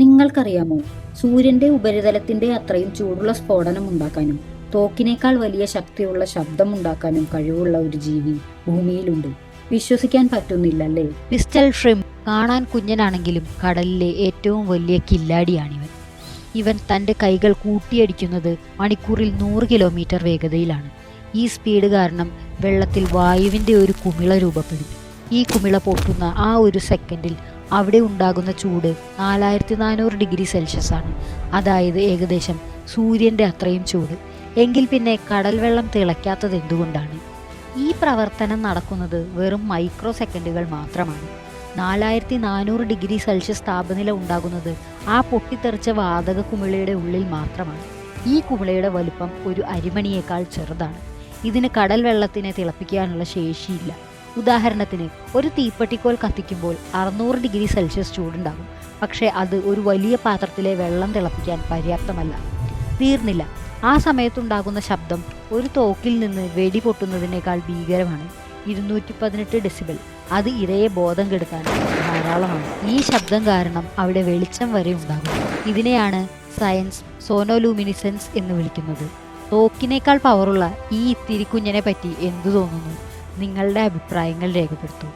നിങ്ങൾക്കറിയാമോ, സൂര്യന്റെ ഉപരിതലത്തിന്റെ അത്രയും ചൂടുള്ള സ്ഫോടനം ഉണ്ടാക്കാനും തോക്കിനേക്കാൾ വലിയ ശക്തിയുള്ള ശബ്ദമുണ്ടാക്കാനും കഴിവുള്ള ഒരു ജീവി ഭൂമിയിലുണ്ട്. വിശ്വസിക്കാൻ പറ്റുന്നില്ലല്ലേ? പിസ്റ്റൽ ഷ്രിംപ് കാണാൻ കുഞ്ഞനാണെങ്കിലും കടലിലെ ഏറ്റവും വലിയ കില്ലാടിയാണിവൻ. ഇവൻ തൻ്റെ കൈകൾ കൂട്ടിയടിക്കുന്നത് മണിക്കൂറിൽ 100 കിലോമീറ്റർ വേഗതയിലാണ്. ഈ സ്പീഡ് കാരണം വെള്ളത്തിൽ വായുവിൻ്റെ ഒരു കുമിള രൂപപ്പെടും. ഈ കുമിള പൊട്ടുന്ന ആ ഒരു സെക്കൻഡിൽ അവിടെ ഉണ്ടാകുന്ന ചൂട് 4400 ഡിഗ്രി സെൽഷ്യസ് ആണ്. അതായത് ഏകദേശം സൂര്യൻ്റെ അത്രയും ചൂട്. എങ്കിൽ പിന്നെ കടൽ വെള്ളം തിളയ്ക്കാത്തത് എന്തുകൊണ്ടാണ്? ഈ പ്രവർത്തനം നടക്കുന്നത് വെറും മൈക്രോ സെക്കൻഡുകൾ മാത്രമാണ്. 4400 ഡിഗ്രി സെൽഷ്യസ് താപനില ഉണ്ടാകുന്നത് ആ പൊട്ടിത്തെറിച്ച വാതക കുമിളയുടെ ഉള്ളിൽ മാത്രമാണ്. ഈ കുമിളയുടെ വലുപ്പം ഒരു അരിമണിയേക്കാൾ ചെറുതാണ്. ഇതിന് കടൽ വെള്ളത്തിനെ തിളപ്പിക്കാനുള്ള ശേഷിയില്ല. ഉദാഹരണത്തിന്, ഒരു തീപ്പെട്ടിക്കോൽ കത്തിക്കുമ്പോൾ 600 ഡിഗ്രി സെൽഷ്യസ് ചൂടുണ്ടാകും. പക്ഷേ അത് ഒരു വലിയ പാത്രത്തിലെ വെള്ളം തിളപ്പിക്കാൻ പര്യാപ്തമല്ല. തീർന്നില്ല, ആ സമയത്തുണ്ടാകുന്ന ശബ്ദം ഒരു തോക്കിൽ നിന്ന് വെടി പൊട്ടുന്നതിനേക്കാൾ ഭീകരമാണ്. 218 ഡെസിബൽ. അത് ഇരയെ ബോധം കെടുത്താൻ ധാരാളമാണ്. ഈ ശബ്ദം കാരണം അവിടെ വെളിച്ചം വരെ ഉണ്ടാകും. ഇതിനെയാണ് സയൻസ് സോനോലൂമിനിസെൻസ് എന്ന് വിളിക്കുന്നത്. തോക്കിനേക്കാൾ പവറുള്ള ഈ തിരിക്കുഞ്ഞിനെ പറ്റി എന്തു തോന്നുന്നു? നിങ്ങളുടെ അഭിപ്രായങ്ങൾ രേഖപ്പെടുത്തൂ.